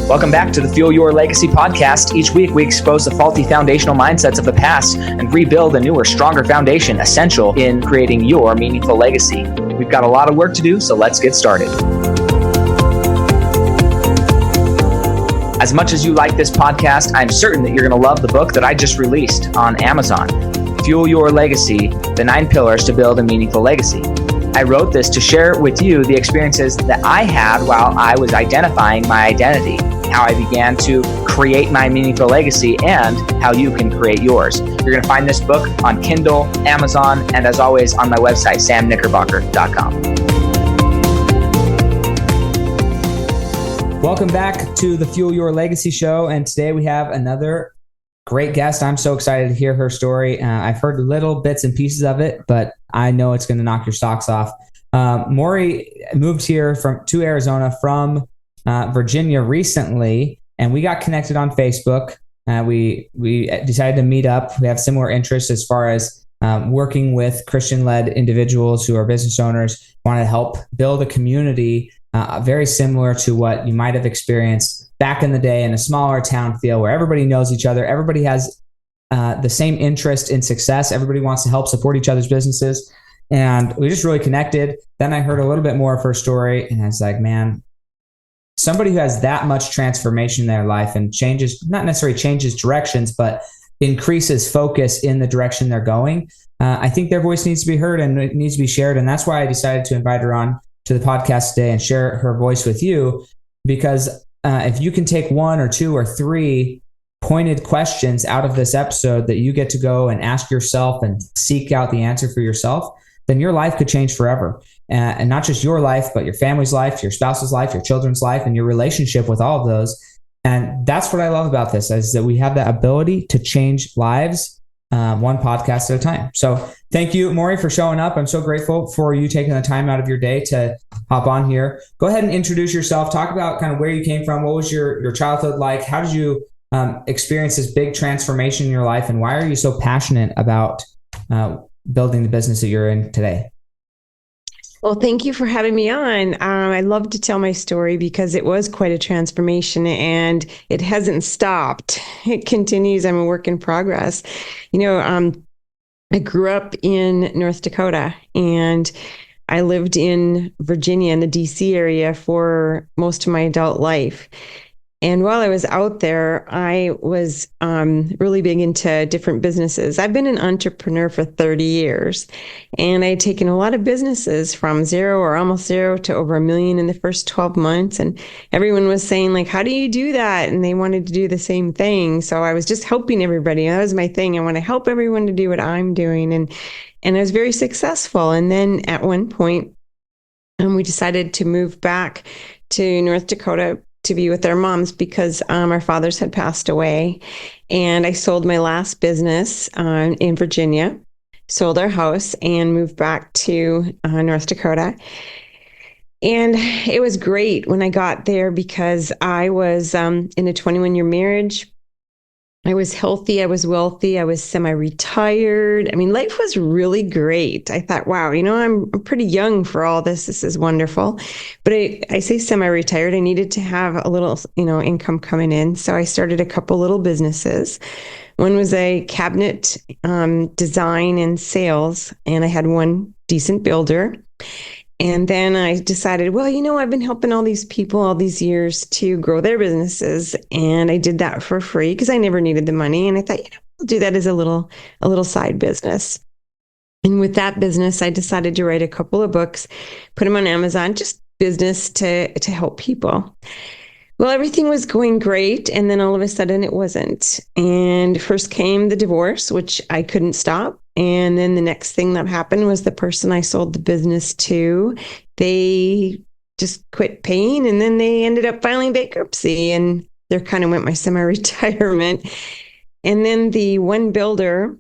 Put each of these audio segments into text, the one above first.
Welcome back to the Fuel Your Legacy podcast. Each week, we expose the faulty foundational mindsets of the past and rebuild a newer, stronger foundation essential in creating your meaningful legacy. We've got a lot of work to do, so let's get started. As much as you like this podcast, I'm certain that you're going to love the book that I just released on Amazon, Fuel Your Legacy, The 9 Pillars to Build a Meaningful Legacy. I wrote this to share with you the experiences that I had while I was identifying my identity, how I began to create my meaningful legacy, and how you can create yours. You're going to find this book on Kindle, Amazon, and as always on my website, samknickerbocker.com. Welcome back to the Fuel Your Legacy show, and today we have another great guest. I'm so excited to hear her story. I've heard little bits and pieces of it, but I know it's going to knock your socks off. Mauri moved here to Arizona from Virginia recently, and we got connected on Facebook. We decided to meet up. We have similar interests as far as working with Christian-led individuals who are business owners, want to help build a community very similar to what you might have experienced back in the day in a smaller town feel where everybody knows each other. Everybody has the same interest in success. Everybody wants to help support each other's businesses. And we just really connected. Then I heard a little bit more of her story, and I was like, man, somebody who has that much transformation in their life and not necessarily changes directions, but increases focus in the direction they're going. I think their voice needs to be heard and it needs to be shared. And that's why I decided to invite her on to the podcast today and share her voice with you, because if you can take 1 or 2 or 3 pointed questions out of this episode that you get to go and ask yourself and seek out the answer for yourself, then your life could change forever. And not just your life, but your family's life, your spouse's life, your children's life, and your relationship with all of those. And that's what I love about this, is that we have that ability to change lives one podcast at a time. So thank you, Mauri, for showing up. I'm so grateful for you taking the time out of your day to hop on here. Go ahead and introduce yourself. Talk about kind of where you came from. What was your childhood like? How did you experience this big transformation in your life? And why are you so passionate about building the business that you're in today? Well, thank you for having me on. I love to tell my story because it was quite a transformation and it hasn't stopped. It continues. I'm a work in progress. I grew up in North Dakota and I lived in Virginia in the DC area for most of my adult life. And while I was out there, I was really big into different businesses. I've been an entrepreneur for 30 years, and I had taken a lot of businesses from 0 or almost 0 to over $1 million in the first 12 months. And everyone was saying, like, how do you do that? And they wanted to do the same thing. So I was just helping everybody. That was my thing. I want to help everyone to do what I'm doing. And I was very successful. And then at one point, we decided to move back to North Dakota to be with our moms because our fathers had passed away. And I sold my last business in Virginia, sold our house, and moved back to North Dakota. And it was great when I got there because I was in a 21-year marriage. I was healthy, I was wealthy, I was semi-retired. I mean, life was really great. I thought, wow, I'm pretty young for all this. This is wonderful. But I say semi-retired, I needed to have a little, income coming in. So I started a couple little businesses. One was a cabinet design and sales, and I had one decent builder. And then I decided, well, I've been helping all these people all these years to grow their businesses. And I did that for free because I never needed the money. And I thought, I'll do that as a little side business. And with that business, I decided to write a couple of books, put them on Amazon, just business to help people. Well, everything was going great. And then all of a sudden it wasn't. And first came the divorce, which I couldn't stop. And then the next thing that happened was the person I sold the business to, they just quit paying, and then they ended up filing bankruptcy, and there kind of went my semi-retirement. And then the one builder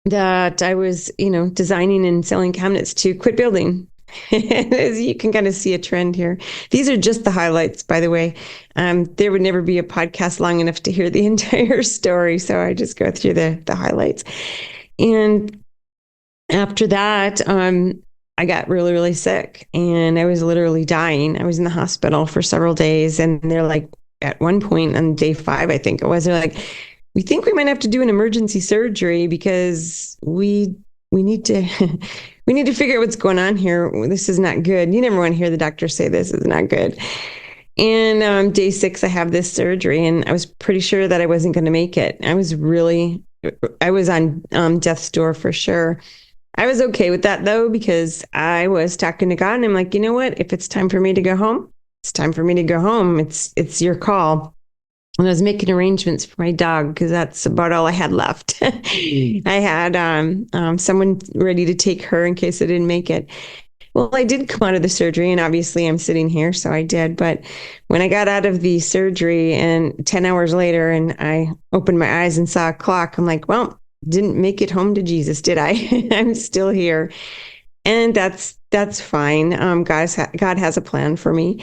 that I was, designing and selling cabinets to quit building. As you can kind of see a trend here. These are just the highlights, by the way. There would never be a podcast long enough to hear the entire story, so I just go through the highlights. And after that, I got really, really sick, and I was literally dying. I was in the hospital for several days, and they're like, at one point on day 5, I think it was, they're like, we think we might have to do an emergency surgery because we need to we need to figure out what's going on here. This is not good. You never want to hear the doctor say this is not good. And day 6, I have this surgery, and I was pretty sure that I wasn't going to make it. I was on death's door for sure. I was okay with that though, because I was talking to God, and I'm like, you know what? If it's time for me to go home, it's time for me to go home. It's your call. And I was making arrangements for my dog because that's about all I had left. I had someone ready to take her in case I didn't make it. Well, I did come out of the surgery, and obviously I'm sitting here, so I did. But when I got out of the surgery and 10 hours later, and I opened my eyes and saw a clock, I'm like, well, didn't make it home to Jesus, did I? I'm still here. And that's fine. God has a plan for me.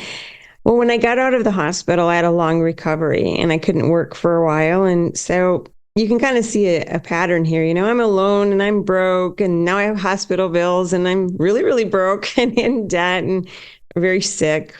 Well, when I got out of the hospital, I had a long recovery and I couldn't work for a while. And so you can kind of see a pattern here. I'm alone and I'm broke, and now I have hospital bills, and I'm really, really broke and in debt and very sick.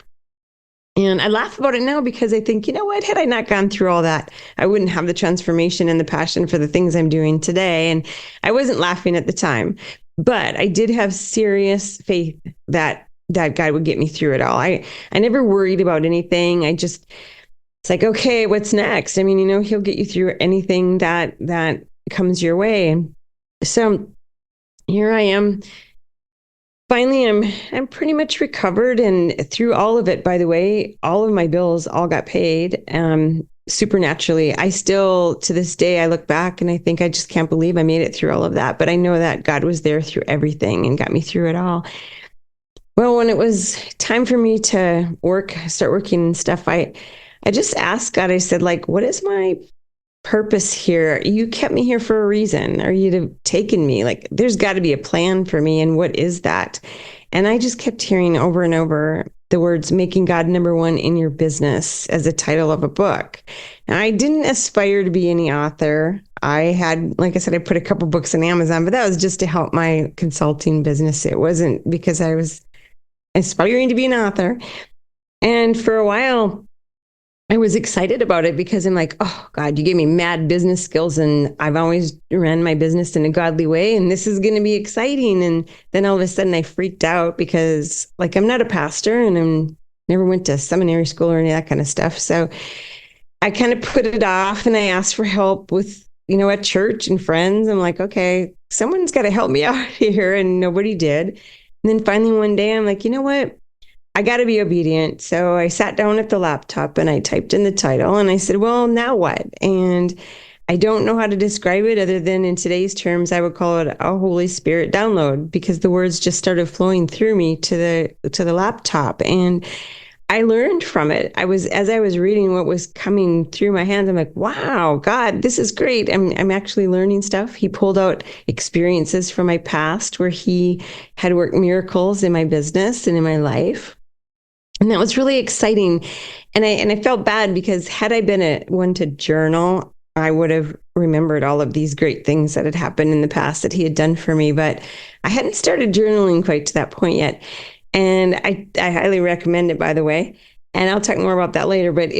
And I laugh about it now because I think, you know what, had I not gone through all that, I wouldn't have the transformation and the passion for the things I'm doing today. And I wasn't laughing at the time, but I did have serious faith that God would get me through it all. I never worried about anything. It's like, okay, what's next? I mean, he'll get you through anything that comes your way. And so here I am. Finally, I'm pretty much recovered, and through all of it, by the way, all of my bills all got paid supernaturally. I still, to this day, I look back and I think I just can't believe I made it through all of that. But I know that God was there through everything and got me through it all. Well, when it was time for me to start working and stuff, I just asked God, I said, like, what is my purpose here? You kept me here for a reason. Or you'd have taken me. Like, there's got to be a plan for me. And what is that? And I just kept hearing over and over the words, making God number one in your business, as a title of a book. Now, I didn't aspire to be any author. I had, like I said, I put a couple books on Amazon, but that was just to help my consulting business. It wasn't because I was aspiring to be an author. And for a while, I was excited about it because I'm like, oh God, you gave me mad business skills, and I've always ran my business in a godly way, and this is going to be exciting. And then all of a sudden I freaked out because, like, I'm not a pastor, and I never went to seminary school or any of that kind of stuff. So I kind of put it off, and I asked for help with, at church and friends. I'm like, okay, someone's got to help me out here. And nobody did. And then finally one day I'm like, you know what? I got to be obedient. So I sat down at the laptop and I typed in the title, and I said, well, now what? And I don't know how to describe it other than, in today's terms, I would call it a Holy Spirit download, because the words just started flowing through me to the laptop. And I learned from it. As I was reading what was coming through my hands, I'm like, wow, God, this is great. I'm actually learning stuff. He pulled out experiences from my past where he had worked miracles in my business and in my life. And that was really exciting. And I felt bad because had I been one to journal, I would have remembered all of these great things that had happened in the past that he had done for me. But I hadn't started journaling quite to that point yet. And I highly recommend it, by the way. And I'll talk more about that later. But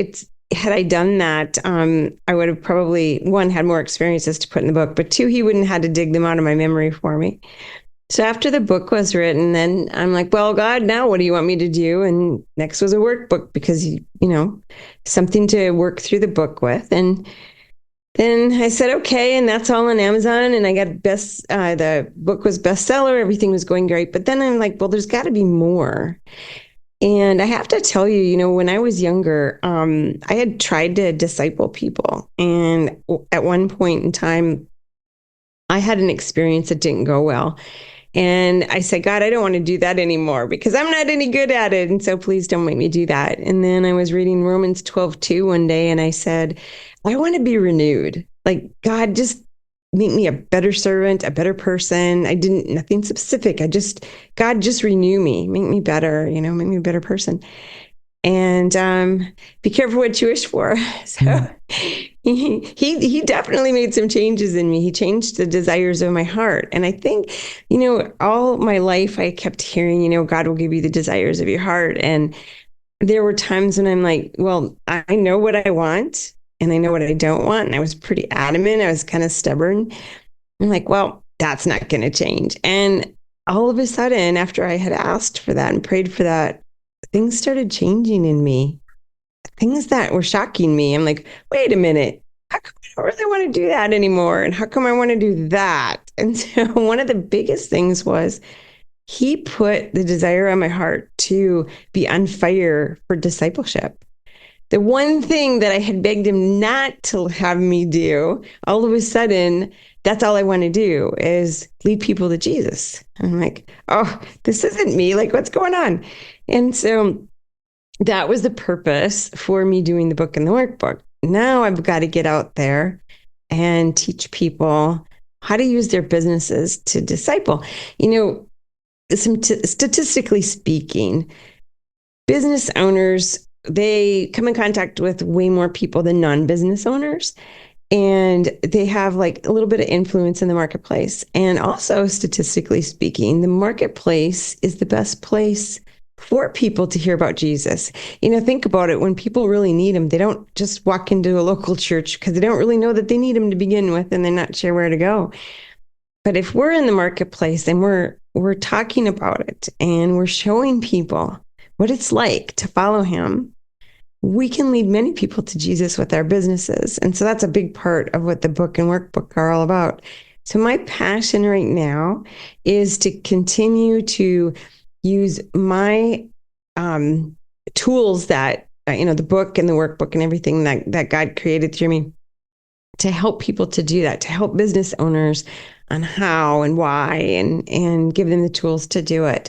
had I done that, I would have probably, one, had more experiences to put in the book, but two, he wouldn't have had to dig them out of my memory for me. So after the book was written, then I'm like, well, God, now what do you want me to do? And next was a workbook, because, something to work through the book with. And then I said, okay, and that's all on Amazon. And I got the book was bestseller. Everything was going great. But then I'm like, well, there's got to be more. And I have to tell you, when I was younger, I had tried to disciple people. And at one point in time, I had an experience that didn't go well. And I said, God, I don't want to do that anymore because I'm not any good at it. And so please don't make me do that. And then I was reading Romans 12:2 one day, and I said, I want to be renewed. Like, God, just make me a better servant, a better person. Nothing specific. God, just renew me, make me better, make me a better person. And be careful what you wish for. So he definitely made some changes in me. He changed the desires of my heart. And I think, all my life I kept hearing, God will give you the desires of your heart. And there were times when I'm like, well, I know what I want and I know what I don't want. And I was pretty adamant. I was kind of stubborn. I'm like, well, that's not going to change. And all of a sudden, after I had asked for that and prayed for that, things started changing in me, things that were shocking me. I'm like, wait a minute. How come I don't really want to do that anymore? And how come I want to do that? And so one of the biggest things was he put the desire on my heart to be on fire for discipleship. The one thing that I had begged him not to have me do, all of a sudden, that's all I want to do is lead people to Jesus. And I'm like, oh, this isn't me. Like, what's going on? And so that was the purpose for me doing the book and the workbook. Now I've got to get out there and teach people how to use their businesses to disciple. You know, statistically speaking, business owners, they come in contact with way more people than non-business owners. And they have like a little bit of influence in the marketplace. And also, statistically speaking, the marketplace is the best place for people to hear about Jesus. You know, think about it. When people really need him, they don't just walk into a local church because they don't really know that they need him to begin with and they're not sure where to go. But if we're in the marketplace and we're talking about it and we're showing people what it's like to follow him, we can lead many people to Jesus with our businesses. And so that's a big part of what the book and workbook are all about. So my passion right now is to continue to use my tools that, the book and the workbook and everything that God created through me to help people to do that, to help business owners on how and why and give them the tools to do it.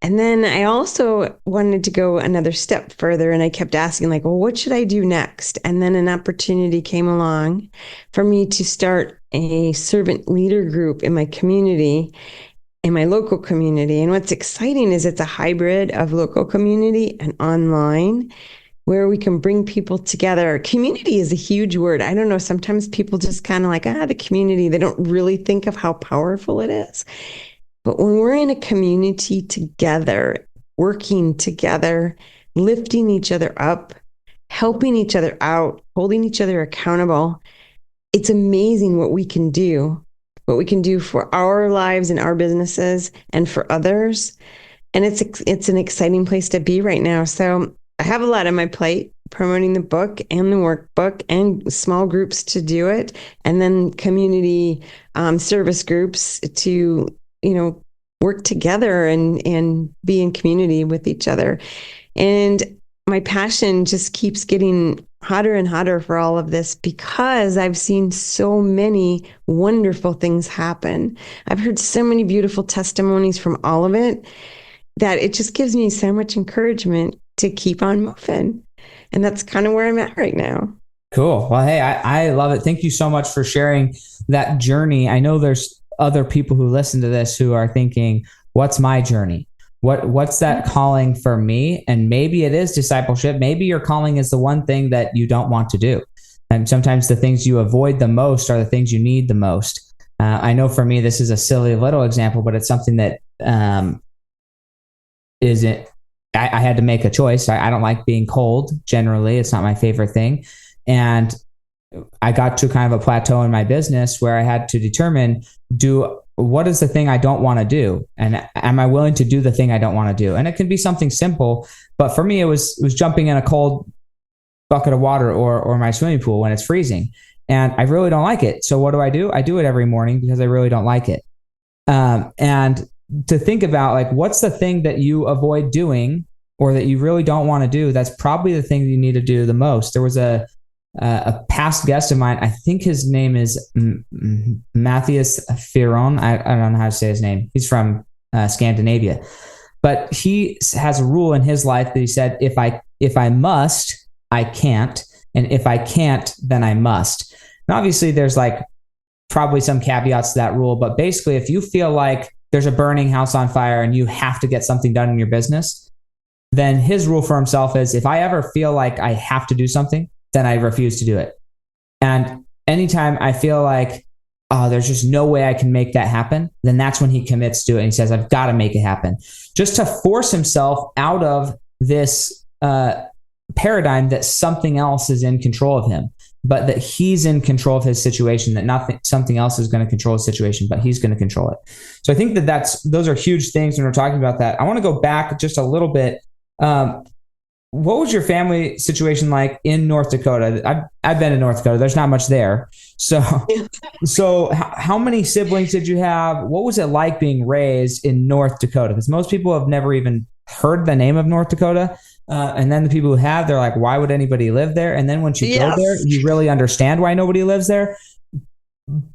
And then I also wanted to go another step further, and I kept asking, like, well, what should I do next? And then an opportunity came along for me to start a servant leader group in my community, in my local community. And what's exciting is it's a hybrid of local community and online, where we can bring people together. Community is a huge word. I don't know, sometimes people just kind of like, the community, they don't really think of how powerful it is. But when we're in a community together, working together, lifting each other up, helping each other out, holding each other accountable, it's amazing what we can do for our lives and our businesses and for others. And it's an exciting place to be right now. So I have a lot on my plate, promoting the book and the workbook and small groups to do it. And then community service groups to work together and be in community with each other. And my passion just keeps getting hotter and hotter for all of this because I've seen so many wonderful things happen. I've heard so many beautiful testimonies from all of it that it just gives me so much encouragement to keep on moving. And that's kind of where I'm at right now. Cool. Well, hey, I love it. Thank you so much for sharing that journey. I know there's other people who listen to this who are thinking, what's my journey? What's that calling for me? And maybe it is discipleship. Maybe your calling is the one thing that you don't want to do. And sometimes the things you avoid the most are the things you need the most. I know for me, this is a silly little example, but it's something that isn't, I had to make a choice. I don't like being cold. Generally, it's not my favorite thing. And I got to kind of a plateau in my business where I had to determine, what is the thing I don't want to do? And am I willing to do the thing I don't want to do? And it can be something simple, but for me, it was jumping in a cold bucket of water or my swimming pool when it's freezing. And I really don't like it. So what do? I do it every morning because I really don't like it. And to think about, like, what's the thing that you avoid doing or that you really don't want to do? That's probably the thing you need to do the most. There was a past guest of mine. I think his name is Matthias Firon. I don't know how to say his name. He's from Scandinavia, but he has a rule in his life that he said, if I must, I can't. And if I can't, then I must. And obviously there's like probably some caveats to that rule, but basically if you feel like there's a burning house on fire and you have to get something done in your business, then his rule for himself is, if I ever feel like I have to do something, then I refuse to do it. And anytime I feel like, there's just no way I can make that happen, then that's when he commits to it and he says, I've got to make it happen. Just to force himself out of this paradigm that something else is in control of him, but that he's in control of his situation, that something else is going to control his situation, but he's going to control it. So I think those are huge things when we're talking about that. I want to go back just a little bit. What was your family situation like in North Dakota? I've been to North Dakota. There's not much there. So how many siblings did you have? What was it like being raised in North Dakota? Because most people have never even heard the name of North Dakota. And then the people who have, they're like, why would anybody live there? And then once you go there, you really understand why nobody lives there.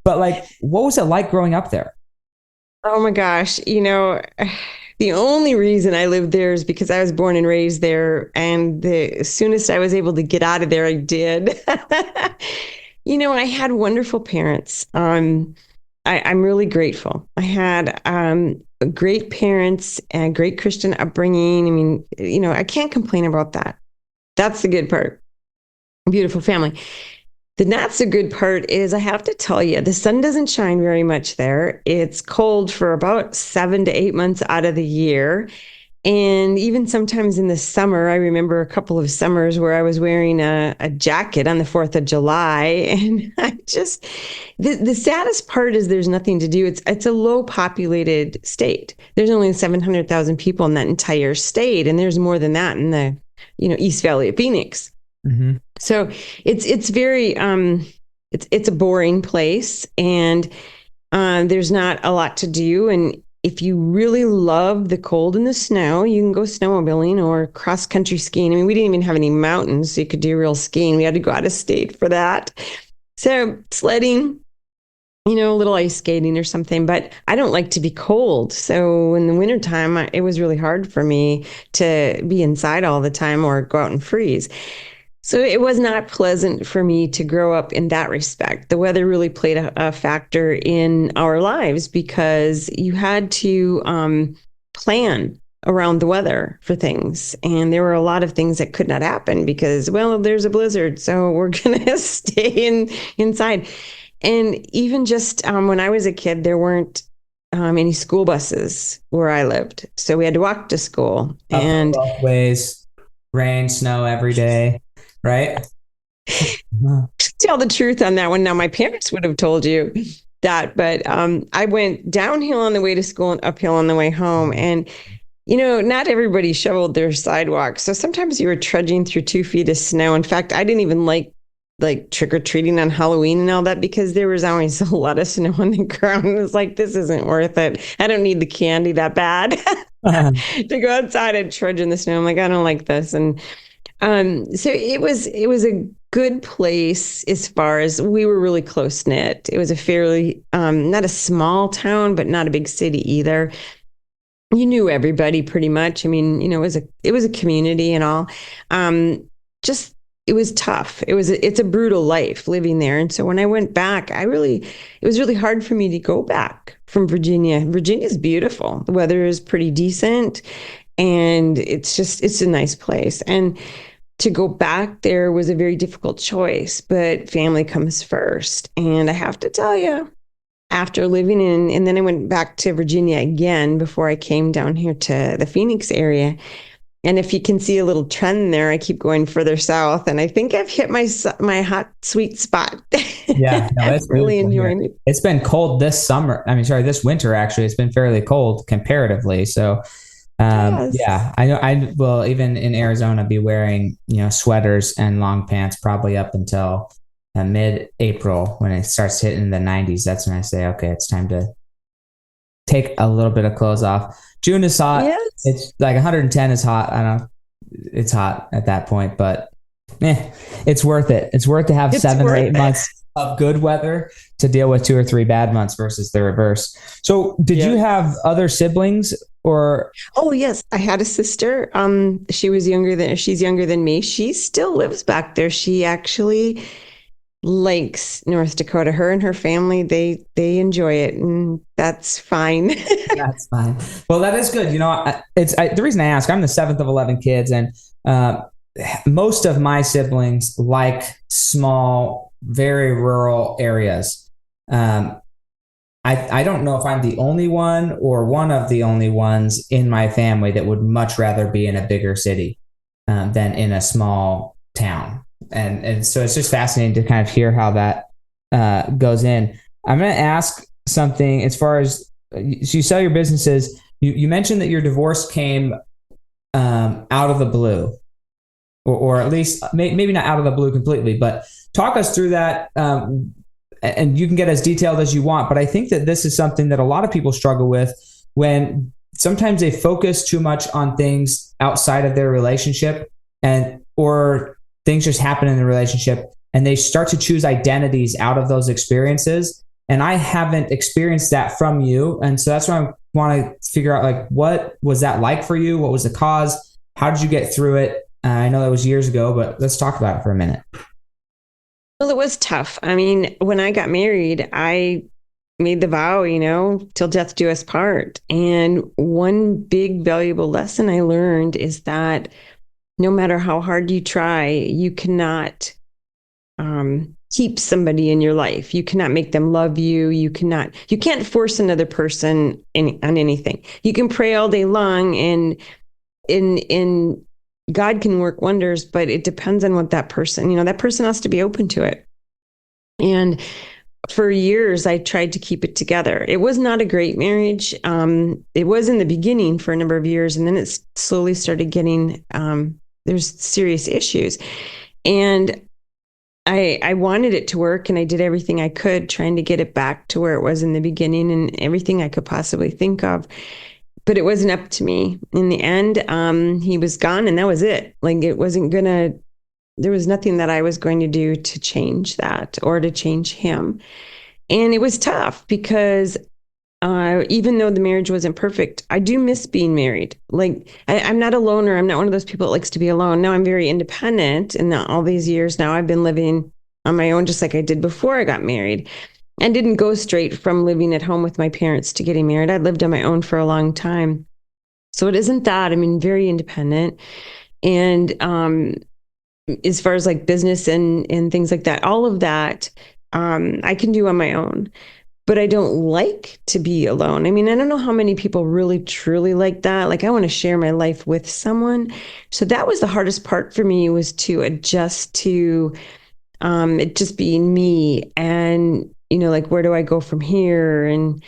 But like, what was it like growing up there? Oh my gosh. The only reason I lived there is because I was born and raised there. And the soonest I was able to get out of there, I did. I had wonderful parents. I'm really grateful. I had great parents and great Christian upbringing. I mean, I can't complain about that. That's the good part. Beautiful family. The not so good part is I have to tell you, the sun doesn't shine very much there. It's cold for about 7 to 8 months out of the year. And even sometimes in the summer, I remember a couple of summers where I was wearing a jacket on the 4th of July. And the saddest part is there's nothing to do. It's a low populated state. There's only 700,000 people in that entire state. And there's more than that in the, East Valley of Phoenix. Mm-hmm. So it's very, it's a boring place, and there's not a lot to do. And if you really love the cold and the snow, you can go snowmobiling or cross country skiing. I mean, we didn't even have any mountains, so you could do real skiing. We had to go out of state for that. So sledding, a little ice skating or something, but I don't like to be cold. So in the wintertime, it was really hard for me to be inside all the time or go out and freeze. So it was not pleasant for me to grow up in that respect. The weather really played a factor in our lives because you had to plan around the weather for things. And there were a lot of things that could not happen because, there's a blizzard, so we're going to stay inside. And even just when I was a kid, there weren't any school buses where I lived. So we had to walk to school. And both ways, rain, snow every day. Right? Tell the truth on that one. Now, my parents would have told you that, but I went downhill on the way to school and uphill on the way home. And, not everybody shoveled their sidewalks. So sometimes you were trudging through 2 feet of snow. In fact, I didn't even like trick-or-treating on Halloween and all that because there was always a lot of snow on the ground. It was like, this isn't worth it. I don't need the candy that bad to go outside and trudge in the snow. I'm like, I don't like this. And so it was a good place as far as we were really close knit. It was a fairly, not a small town, but not a big city either. You knew everybody pretty much. I mean, it was a community and all. It was tough. It's a brutal life living there. And so when I went back, it was really hard for me to go back from Virginia. Virginia's beautiful. The weather is pretty decent. And it's a nice place. And to go back there was a very difficult choice, but family comes first. And I have to tell you, after living and then I went back to Virginia again before I came down here to the Phoenix area. And if you can see a little trend there, I keep going further south, and I think I've hit my hot, sweet spot. Yeah, no, I'm really enjoying it. It's been cold this this winter, actually. It's been fairly cold comparatively. So yes. Yeah, I know I will even in Arizona be wearing, sweaters and long pants probably up until mid-April when it starts hitting the 90s. That's when I say, okay, it's time to take a little bit of clothes off. June is hot. Yes. It's like 110 is hot. I don't know. It's hot at that point, but it's worth it. It's worth to have 7 or 8 months of good weather to deal with 2 or 3 bad months versus the reverse. So did you have other siblings or? Oh, yes. I had a sister. She's younger than me. She still lives back there. She actually likes North Dakota. Her and her family, they enjoy it, and that's fine. That's fine. Well, that is good. The reason I ask, I'm the 7th of 11 kids, and most of my siblings like small, very rural areas. I don't know if I'm the only one or one of the only ones in my family that would much rather be in a bigger city. than in a small town. And so it's just fascinating to kind of hear how that goes in. I'm going to ask something as far as so you sell your businesses. You mentioned that your divorce came out of the blue, or at least maybe not out of the blue completely, but talk us through that. And you can get as detailed as you want, but I think that this is something that a lot of people struggle with when sometimes they focus too much on things outside of their relationship, or things just happen in the relationship and they start to choose identities out of those experiences. And I haven't experienced that from you. And so that's why I want to figure out, like, what was that like for you? What was the cause? How did you get through it? I know that was years ago, but let's talk about it for a minute. Well, it was tough. I mean, when I got married, I made the vow, till death do us part. And one big valuable lesson I learned is that no matter how hard you try, you cannot keep somebody in your life. You cannot make them love you. You can't force another person on anything. You can pray all day long, and in God can work wonders, but it depends on what that person has to be open to it. And for years, I tried to keep it together. It was not a great marriage. It was in the beginning for a number of years, and then it slowly started getting, there's serious issues. And I wanted it to work, and I did everything I could trying to get it back to where it was in the beginning, and everything I could possibly think of. But it wasn't up to me. In the end, he was gone, and that was it. Like, there was nothing that I was going to do to change that or to change him. And it was tough because even though the marriage wasn't perfect, I do miss being married. Like, I'm not a loner. I'm not one of those people that likes to be alone. Now I'm very independent. And all these years now I've been living on my own, just like I did before I got married. And didn't go straight from living at home with my parents to getting married. I'd lived on my own for a long time. So it isn't that. I mean, very independent. And as far as like business and things like that, all of that, I can do on my own. But I don't like to be alone. I mean, I don't know how many people really, truly like that. Like, I want to share my life with someone. So that was the hardest part for me, was to adjust to it just being me. And like, where do I go from here? And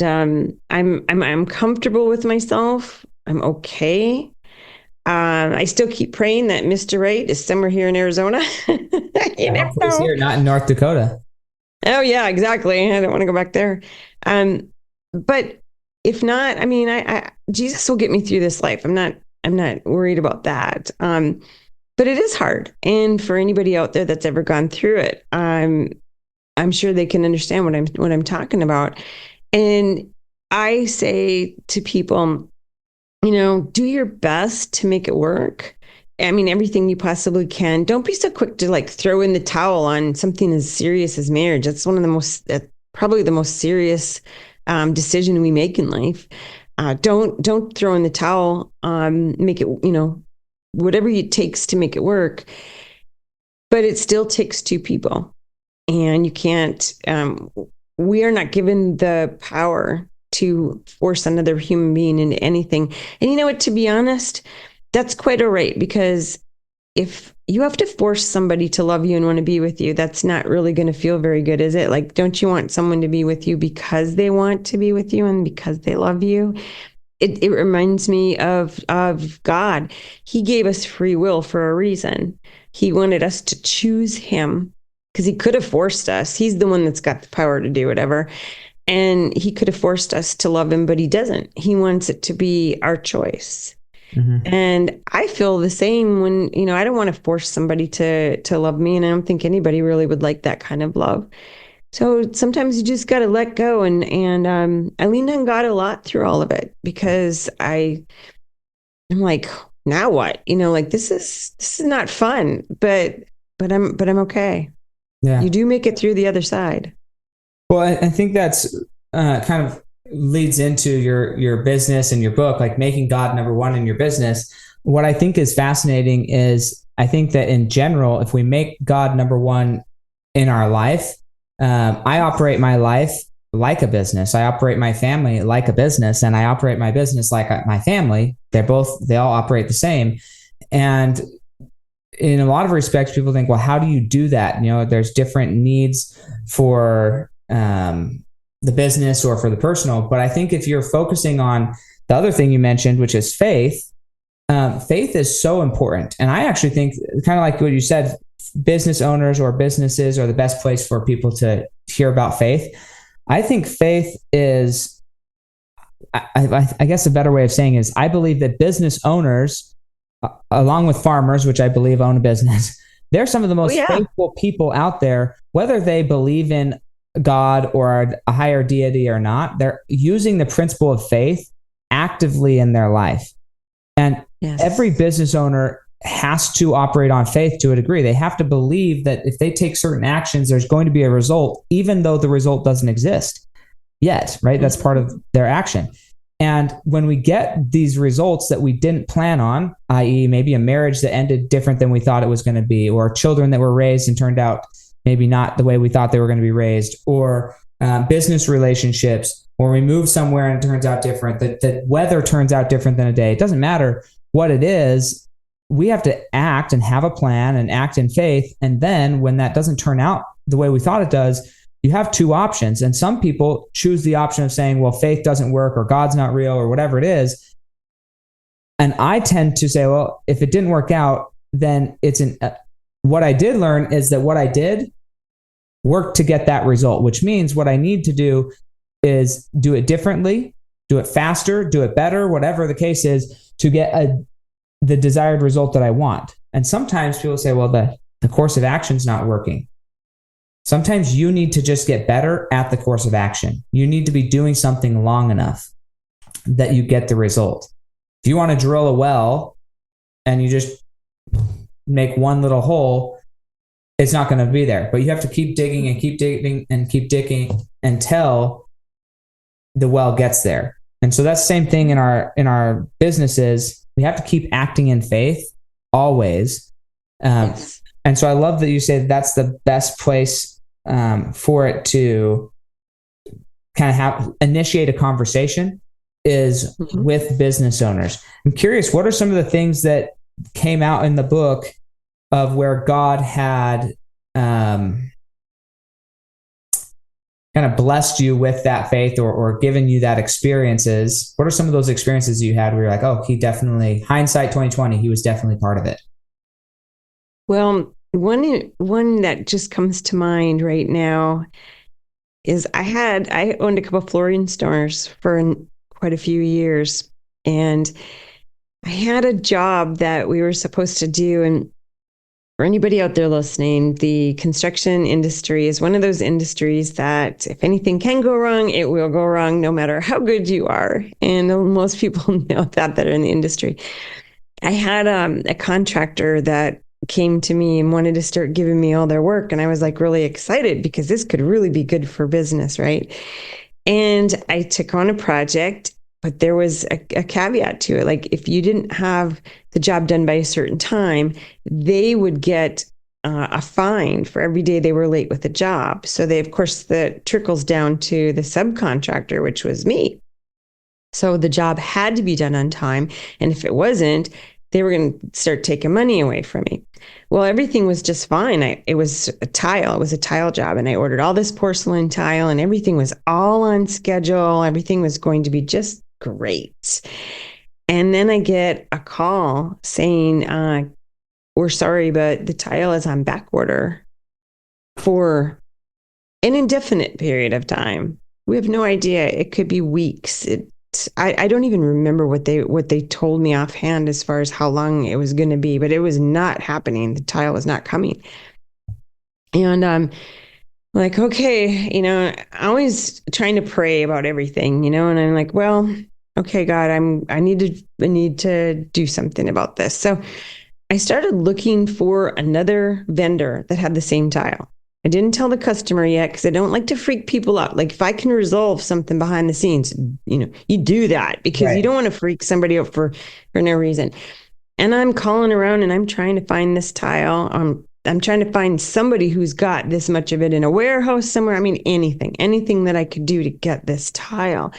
I'm comfortable with myself. I'm okay. I still keep praying that Mr. Right is somewhere here in Arizona. You never Hopefully he's know. here, not in North Dakota. Oh yeah, exactly. I don't want to go back there. But if not, I mean, Jesus will get me through this life. I'm not worried about that. But it is hard. And for anybody out there that's ever gone through it, I'm sure they can understand what I'm talking about. And I say to people, do your best to make it work. I mean, everything you possibly can. Don't be so quick to like throw in the towel on something as serious as marriage. That's one of the probably the most serious decision we make in life. Don't throw in the towel. Make it, whatever it takes to make it work. But it still takes two people. And you can't, we are not given the power to force another human being into anything. And you know what, to be honest, that's quite all right, because if you have to force somebody to love you and want to be with you, that's not really going to feel very good, is it? Like, don't you want someone to be with you because they want to be with you and because they love you? It reminds me of God. He gave us free will for a reason. He wanted us to choose him, because he could have forced us. He's the one that's got the power to do whatever. And he could have forced us to love him, but he doesn't. He wants it to be our choice. Mm-hmm. And I feel the same when, I don't want to force somebody to love me. And I don't think anybody really would like that kind of love. So sometimes you just got to let go. And I leaned on God a lot through all of it, because I'm like, now what? Like, this is not fun, but I'm okay. Yeah. You do make it through the other side. Well, I think that's kind of leads into your business and your book, like making God number one in your business. What I think is fascinating is, I think that in general, if we make God number one in our life, I operate my life like a business. I operate my family like a business, and I operate my business like my family. They all operate the same. And in a lot of respects, people think, well, how do you do that? There's different needs for the business or for the personal. But I think if you're focusing on the other thing you mentioned, which is faith, faith is so important. And I actually think, kind of like what you said, business owners or businesses are the best place for people to hear about faith. I think faith is, I guess a better way of saying is, I believe that business owners, along with farmers, which I believe own a business, they're some of the most faithful people out there, whether they believe in God or a higher deity or not. They're using the principle of faith actively in their life. And every business owner has to operate on faith to a degree. They have to believe that if they take certain actions, there's going to be a result, even though the result doesn't exist yet, right? That's part of their action. And when we get these results that we didn't plan on, i.e. maybe a marriage that ended different than we thought it was going to be, or children that were raised and turned out maybe not the way we thought they were going to be raised, or business relationships, or we move somewhere and it turns out different, that weather turns out different than a day. It doesn't matter what it is. We have to act and have a plan and act in faith. And then when that doesn't turn out the way we thought it does, you have two options. And some people choose the option of saying, well, faith doesn't work, or God's not real, or whatever it is. And I tend to say, well, if it didn't work out, then what I did learn is that what I did worked to get that result, which means what I need to do is do it differently, do it faster, do it better, whatever the case is, to get the desired result that I want. And sometimes people say, well, the course of action is not working. Sometimes you need to just get better at the course of action. You need to be doing something long enough that you get the result. If you want to drill a well and you just make one little hole, it's not going to be there. But you have to keep digging and keep digging and keep digging until the well gets there. And so that's the same thing in our businesses. We have to keep acting in faith always. And so I love that you say that's the best place for it to kind of initiate a conversation is with business owners. I'm curious, what are some of the things that came out in the book of where God had kind of blessed you with that faith or given you that experiences? What are some of those experiences you had where you're like, oh, he definitely, hindsight 2020, he was definitely part of it? Well, one that just comes to mind right now is I owned a couple of flooring stores for quite a few years, and I had a job that we were supposed to do. And for anybody out there listening, the construction industry is one of those industries that if anything can go wrong, it will go wrong no matter how good you are. And most people know that are in the industry. I had a contractor that came to me and wanted to start giving me all their work. And I was like really excited because this could really be good for business, right? And I took on a project, but there was a caveat to it. Like if you didn't have the job done by a certain time, they would get a fine for every day they were late with the job. So of course, that trickles down to the subcontractor, which was me. So the job had to be done on time. And if it wasn't, they were going to start taking money away from me. Well, everything was just fine. It was a tile job. And I ordered all this porcelain tile and everything was all on schedule. Everything was going to be just great. And then I get a call saying, we're sorry, but the tile is on back order for an indefinite period of time. We have no idea. It could be weeks. I don't even remember what they told me offhand as far as how long it was going to be, but it was not happening. The tile was not coming. And I'm like, okay, I'm always trying to pray about everything, and I'm like, well, okay, God, I need to do something about this. So I started looking for another vendor that had the same tile. I didn't tell the customer yet because I don't like to freak people out. Like if I can resolve something behind the scenes, you do that because you don't want to freak somebody out for no reason. And I'm calling around and I'm trying to find this tile. I'm trying to find somebody who's got this much of it in a warehouse somewhere. I mean, anything that I could do to get this tile.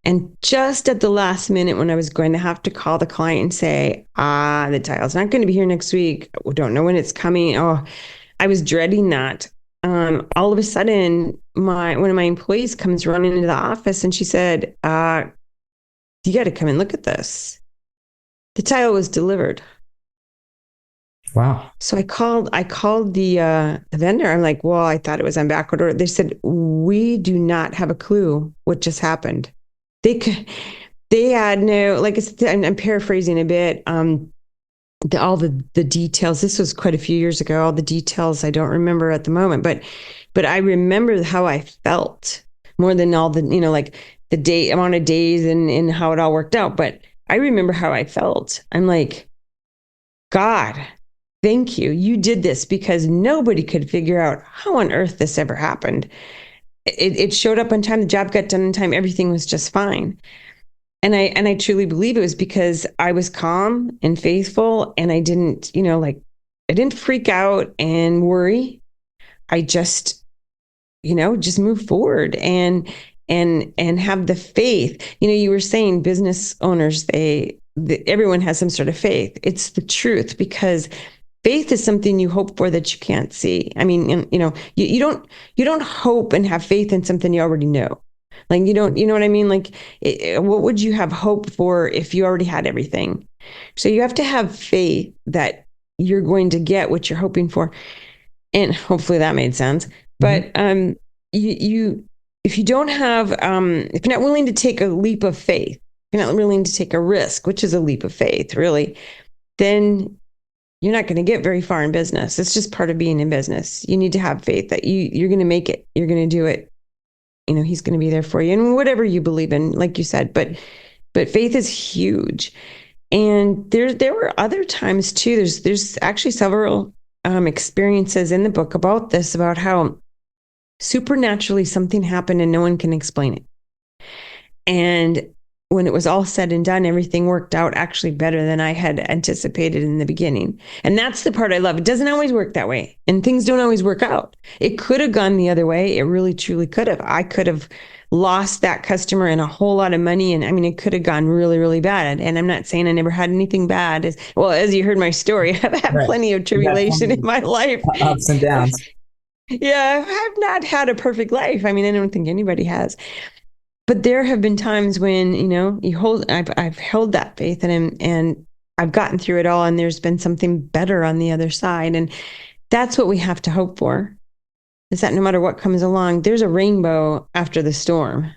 And just at the last minute, when I was going to have to call the client and say, the tile's not going to be here next week. We don't know when it's coming. Oh, I was dreading that. All of a sudden, one of my employees comes running into the office and she said, you got to come and look at this. The tile was delivered. Wow. So I called the vendor. I'm like, well, I thought it was on back order. They said, we do not have a clue what just happened. They had no, like I'm paraphrasing a bit. All the details. This was quite a few years ago. All the details I don't remember at the moment, but I remember how I felt more than all the, like the amount of days and how it all worked out. But I remember how I felt. I'm like, God, thank you. You did this because nobody could figure out how on earth this ever happened. It showed up on time. The job got done in time. Everything was just fine. And I truly believe it was because I was calm and faithful, and I didn't, I didn't freak out and worry. I just, just move forward and have the faith. You were saying business owners, everyone has some sort of faith. It's the truth, because faith is something you hope for that you can't see. I mean, you don't hope and have faith in something you already know. Like, you know what I mean? Like, what would you have hope for if you already had everything? So you have to have faith that you're going to get what you're hoping for. And hopefully that made sense. But if you don't have, if you're not willing to take a leap of faith, if you're not willing to take a risk, which is a leap of faith, really, then you're not going to get very far in business. It's just part of being in business. You need to have faith that you're going to make it. You're going to do it. He's going to be there for you, and whatever you believe in, like you said. But faith is huge. And there were other times too. There's actually several experiences in the book about this, about how supernaturally something happened and no one can explain it. And when it was all said and done, everything worked out actually better than I had anticipated in the beginning. And that's the part I love. It doesn't always work that way, and things don't always work out. It could have gone the other way. It really, truly could have. I could have lost that customer and a whole lot of money. And I mean, it could have gone really, really bad. And I'm not saying I never had anything bad. As you heard my story, I've had plenty of tribulation in my life. Ups and downs. Yeah, I've not had a perfect life. I mean, I don't think anybody has. But there have been times when, I've held that faith and I've gotten through it all, and there's been something better on the other side. And that's what we have to hope for, is that no matter what comes along, there's a rainbow after the storm.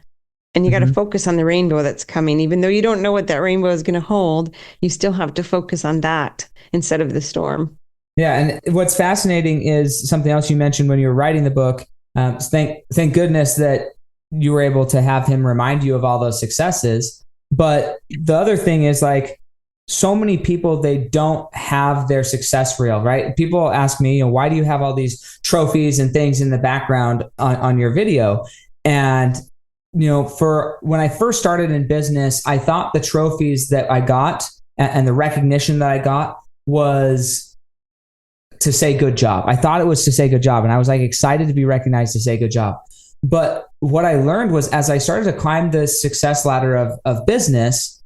And you got to focus on the rainbow that's coming. Even though you don't know what that rainbow is going to hold, you still have to focus on that instead of the storm. Yeah. And what's fascinating is something else you mentioned when you were writing the book. Thank goodness that you were able to have him remind you of all those successes. But the other thing is, like, so many people, they don't have their success reel, right? People ask me, why do you have all these trophies and things in the background on your video? And, for when I first started in business, I thought the trophies that I got and the recognition that I got was to say good job. I thought it was to say good job. And I was like excited to be recognized to say good job. But what I learned was, as I started to climb the success ladder of business,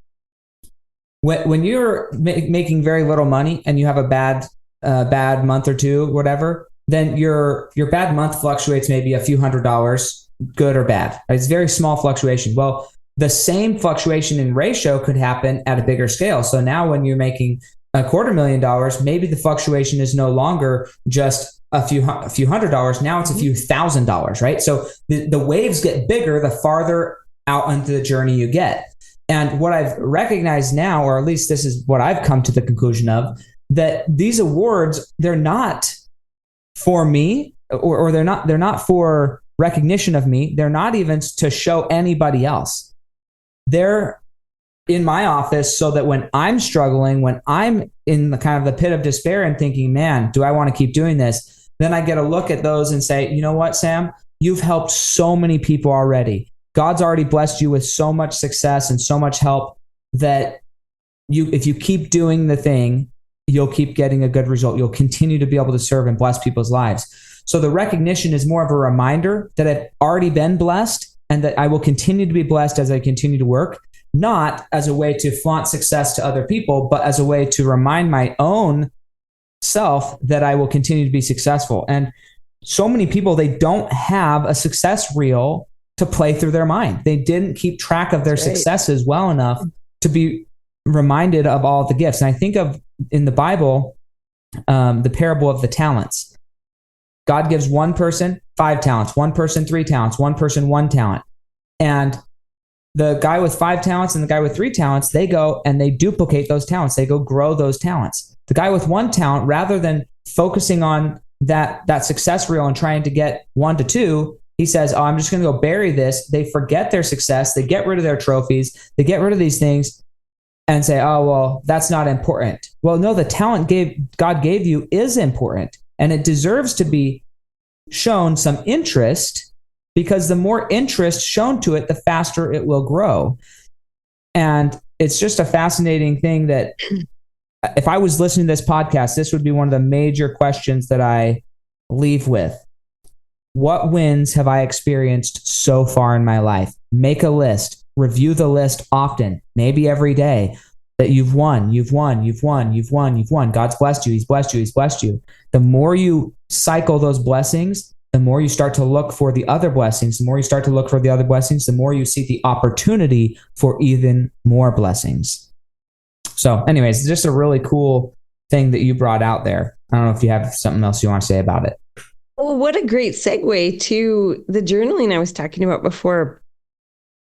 when you're making very little money and you have a bad month or two, whatever, then your bad month fluctuates maybe a few $100s, good or bad. It's very small fluctuation. Well, the same fluctuation in ratio could happen at a bigger scale. So now when you're making $250,000, maybe the fluctuation is no longer just a few $100s. Now it's a few $1,000s, right? So the waves get bigger the farther out into the journey you get. And what I've recognized now, or at least this is what I've come to the conclusion of, that these awards, they're not for me, or they're not for recognition of me. They're not even to show anybody else. They're in my office so that when I'm struggling, when I'm in the kind of the pit of despair and thinking, man, do I want to keep doing this? Then I get a look at those and say, you know what, Sam, you've helped so many people already. God's already blessed you with so much success and so much help that if you keep doing the thing, you'll keep getting a good result. You'll continue to be able to serve and bless people's lives. So the recognition is more of a reminder that I've already been blessed and that I will continue to be blessed as I continue to work, not as a way to flaunt success to other people, but as a way to remind my own self that I will continue to be successful. And so many people, they don't have a success reel to play through their mind. They didn't keep track of their successes well enough to be reminded of all the gifts. And I think of in the Bible, the parable of the talents. God gives one person 5 talents, one person 3 talents, one person 1 talent. And the guy with 5 talents and the guy with 3 talents, they go and they duplicate those talents. They go grow those talents. The guy with 1 talent, rather than focusing on that success reel and trying to get 1 to 2, he says, oh, I'm just going to go bury this. They forget their success. They get rid of their trophies. They get rid of these things and say, oh, well, that's not important. Well, no, the talent God gave you is important, and it deserves to be shown some interest, because the more interest shown to it, the faster it will grow. And it's just a fascinating thing that if I was listening to this podcast, this would be one of the major questions that I leave with. What wins have I experienced so far in my life? Make a list. Review the list often, maybe every day, that you've won. God's blessed you. He's blessed you. He's blessed you. The more you cycle those blessings, the more you start to look for the other blessings. The more you start to look for the other blessings, the more you see the opportunity for even more blessings. So anyways, it's just a really cool thing that you brought out there. I don't know if you have something else you want to say about it. Well, what a great segue to the journaling I was talking about before.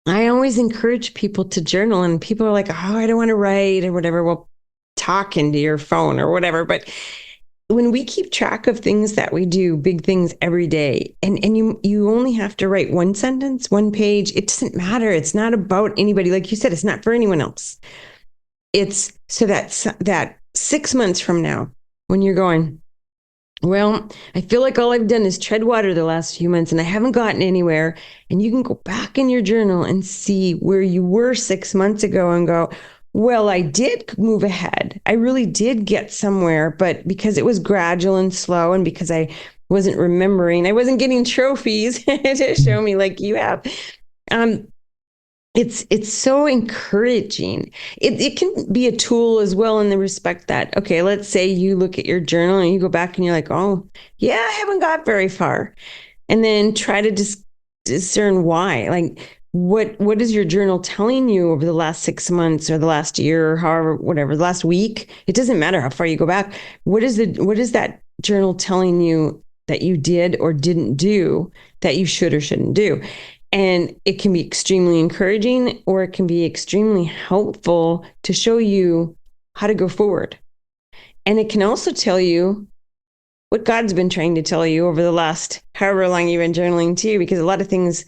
I always encourage people to journal, and people are like, oh, I don't want to write or whatever. Well, talk into your phone or whatever. But when we keep track of things that we do, big things every day, and you only have to write 1 sentence, 1 page, it doesn't matter. It's not about anybody. Like you said, it's not for anyone else. It's so that 6 months from now, when you're going, well, I feel like all I've done is tread water the last few months and I haven't gotten anywhere. And you can go back in your journal and see where you were 6 months ago and go, well, I did move ahead. I really did get somewhere, but because it was gradual and slow, and because I wasn't remembering, I wasn't getting trophies to show me like you have. It's so encouraging. It can be a tool as well, in the respect that, okay, let's say you look at your journal and you go back and you're like, oh, yeah, I haven't got very far. And then try to discern why. Like, what is your journal telling you over the last 6 months or the last year or however, whatever, the last week? It doesn't matter how far you go back. What is that journal telling you that you did or didn't do that you should or shouldn't do? And it can be extremely encouraging, or it can be extremely helpful to show you how to go forward. And it can also tell you what God's been trying to tell you over the last however long you've been journaling too, because a lot of things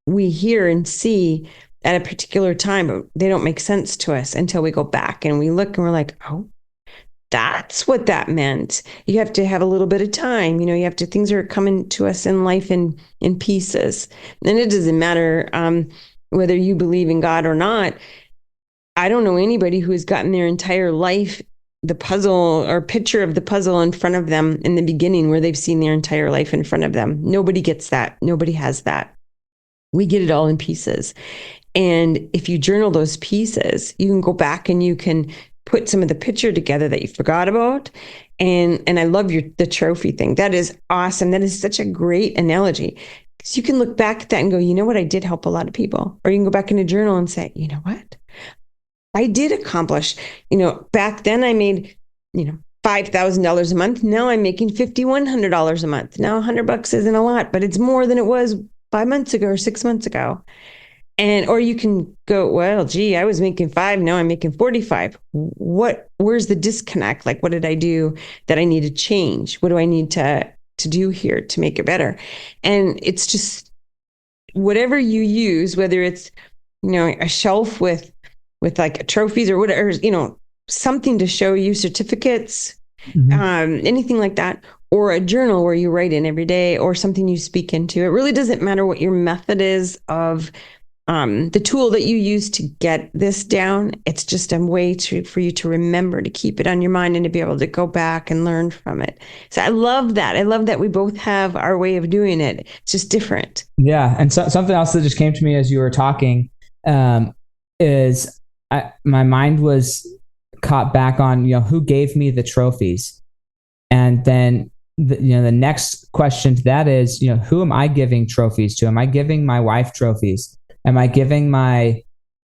we hear and see at a particular time, but they don't make sense to us until we go back and we look and we're like, oh, that's what that meant. You have to have a little bit of time. Things are coming to us in life in pieces. And it doesn't matter whether you believe in God or not. I don't know anybody who has gotten their entire life, the puzzle or picture of the puzzle in front of them in the beginning, where they've seen their entire life in front of them. Nobody gets that. Nobody has that. We get it all in pieces. And if you journal those pieces, you can go back and you can put some of the picture together that you forgot about. And I love the trophy thing. That is awesome. That is such a great analogy. Because you can look back at that and go, you know what? I did help a lot of people. Or you can go back in a journal and say, you know what? I did accomplish, back then I made, $5,000 a month. Now I'm making $5,100 a month. Now $100 isn't a lot, but it's more than it was 5 months ago or 6 months ago. Or you can go, well, gee, I was making 5. Now I'm making 45. Where's the disconnect? Like, what did I do that I need to change? What do I need to do here to make it better? And it's just whatever you use, whether it's, a shelf with like trophies or whatever, something to show you, certificates, anything like that, or a journal where you write in every day, or something you speak into. It really doesn't matter what your method is of the tool that you use to get this down. It's just a way for you to remember, to keep it on your mind and to be able to go back and learn from it. So I love that. I love that we both have our way of doing it. It's just different. Yeah. And something else that just came to me as you were talking is my mind was caught back on, who gave me the trophies? And then the next question to that is, who am I giving trophies to? Am I giving my wife trophies? Am I giving my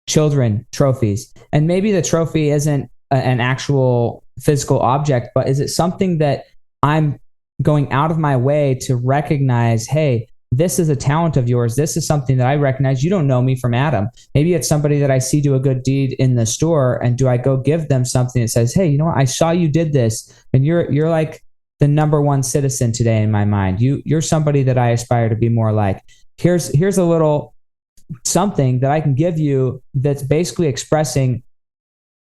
children trophies? And maybe the trophy isn't an actual physical object, but is it something that I'm going out of my way to recognize, hey, this is a talent of yours. This is something that I recognize. You don't know me from Adam. Maybe it's somebody that I see do a good deed in the store, and do I go give them something that says, hey, you know what? I saw you did this, and you're like the number one citizen today in my mind. You're somebody that I aspire to be more like. Here's a little something that I can give you that's basically expressing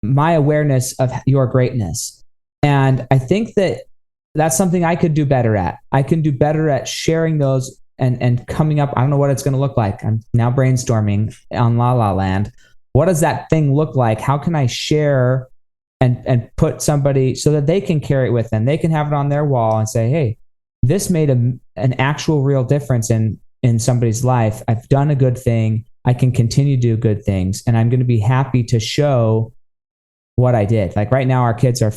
my awareness of your greatness. And I think that that's something I could do better at. I can do better at sharing those and coming up. I don't know what it's going to look like. I'm now brainstorming on La La Land. What does that thing look like? How can I share and put somebody so that they can carry it with them? They can have it on their wall and say, hey, this made an actual real difference in somebody's life. I've done a good thing. I can continue to do good things. And I'm going to be happy to show what I did. Like right now, our kids are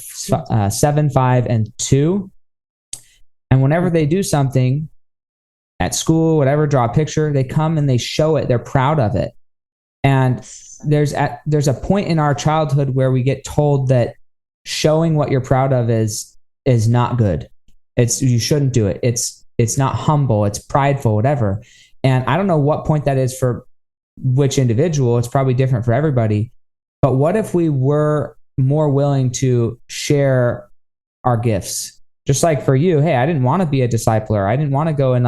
7, 5, and 2. And whenever they do something at school, whatever, draw a picture, they come and they show it. They're proud of it. And there's a point in our childhood where we get told that showing what you're proud of is not good. You shouldn't do it. It's not humble. It's prideful, whatever. And I don't know what point that is for which individual. It's probably different for everybody. But what if we were more willing to share our gifts? Just like for you, hey, I didn't want to be a discipler. I didn't want to go and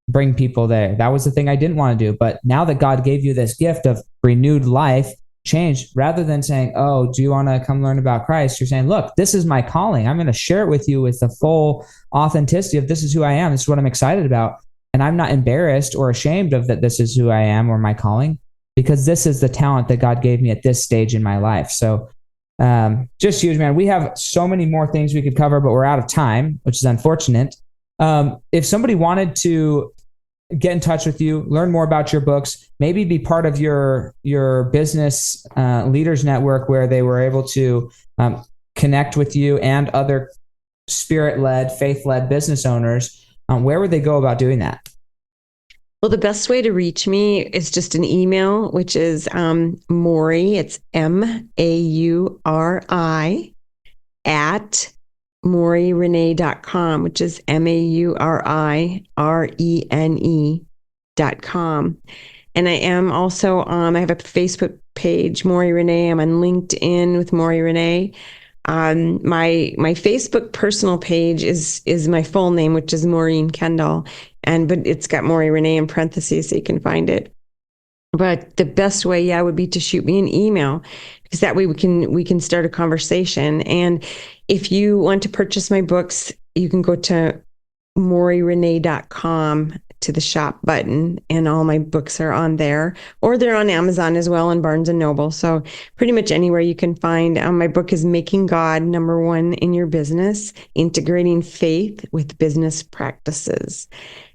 bring people there. That was the thing I didn't want to do. But now that God gave you this gift of renewed life, change, rather than saying, oh, do you want to come learn about Christ? You're saying, look, this is my calling. I'm going to share it with you with the full authenticity of this is who I am. This is what I'm excited about. And I'm not embarrassed or ashamed of that this is who I am or my calling, because this is the talent that God gave me at this stage in my life. So just huge, man. We have so many more things we could cover, but we're out of time, which is unfortunate. If somebody wanted to get in touch with you, learn more about your books, maybe be part of your business leaders network where they were able to connect with you and other spirit-led, faith-led business owners, where would they go about doing that? Well, the best way to reach me is just an email, which is Mauri, it's MAURI at MauriRene.com, which is MauriRene.com. And I am also I have a Facebook page, Mauri Rene. I'm on LinkedIn with Mauri Rene. My Facebook personal page is my full name, which is Maureen Kendall, but it's got Mauri Rene in parentheses, so you can find it. But the best way, would be to shoot me an email, because that way we can start a conversation. And if you want to purchase my books, you can go to MauriRene.com to the shop button, and all my books are on there, or they're on Amazon as well and Barnes and Noble. So pretty much anywhere you can find. My book is Making God Number One in Your Business, Integrating Faith with Business Practices.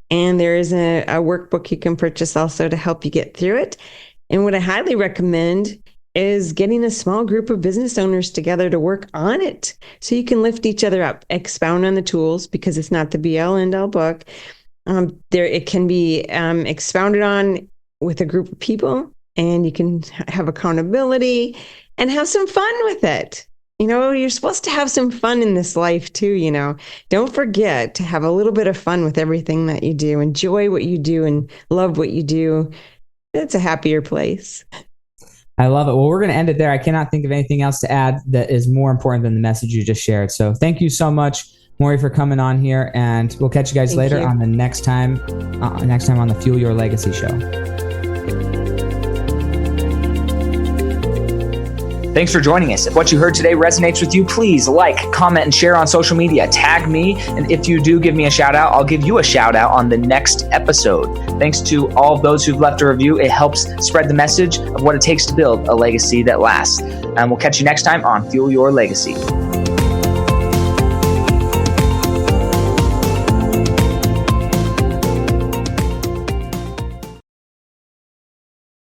And there is a workbook you can purchase also to help you get through it. And what I highly recommend is getting a small group of business owners together to work on it, so you can lift each other up, expound on the tools, because it's not the be-all end-all book. It can be expounded on with a group of people, and you can have accountability and have some fun with it. You're supposed to have some fun in this life too, Don't forget to have a little bit of fun with everything that you do. Enjoy what you do and love what you do. It's a happier place. I love it. Well, we're going to end it there. I cannot think of anything else to add that is more important than the message you just shared. So thank you so much, Mauri, for coming on here, and we'll catch you guys later on the next time on the Fuel Your Legacy show. Thanks for joining us. If what you heard today resonates with you, please like, comment, and share on social media. Tag me. And if you do give me a shout out, I'll give you a shout out on the next episode. Thanks to all of those who've left a review. It helps spread the message of what it takes to build a legacy that lasts. And we'll catch you next time on Fuel Your Legacy.